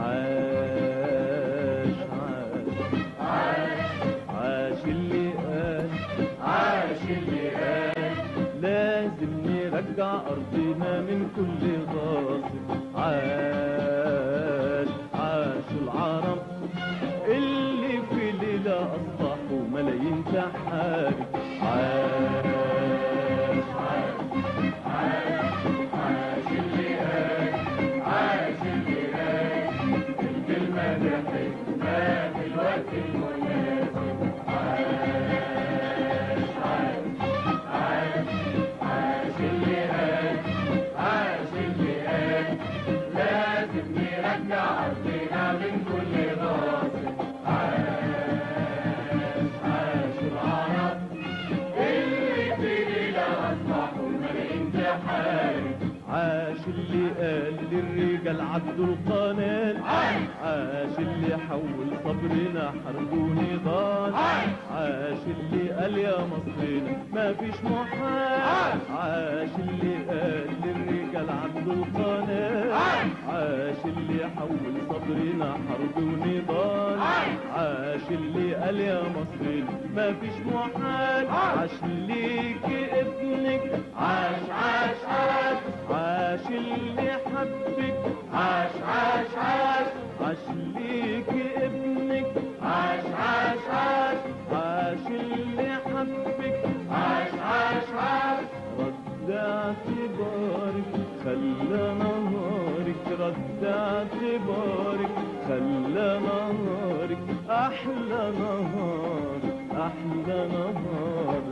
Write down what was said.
عاش عاش اللي قال، عاش اللي قال لازم نرجع أرضنا من كل غاصب. عاش العرب اللي في ليلة أصبحوا ملايين تحارب. عاش اللي قال، عاش اللي قال الكلمة دي حكمة في الوقت المناسب. عاش اللي قال، عاش اللي قال لازم نرجع أرضنا من كل غاصب. عاش العرب اللي في ليلة أصبحوا ملايين تحارب. عاش اللي قال للرجال عدوا القنال. عاش اللي حول صبرنا حرب ونضال. عاش اللي قال يا مصرنا ما فيش محال. عاش اللي قال للرجال عدوا القنال. عاش اللي حول صبرنا حرب ونضال. عاش اللي قال يا مصرنا ما فيش محال. عاش ليك ابنك، عاش عاش عاش عاش اللي حبك، عاش عاش عاش عاش ليك ابنك، عاش عاش عاش عاش اللي حبك، عاش عاش عاش رد اعتبارك خلى نهارك، رد اعتبارك خلى نهارك أحلى نهار، أحلى نهار.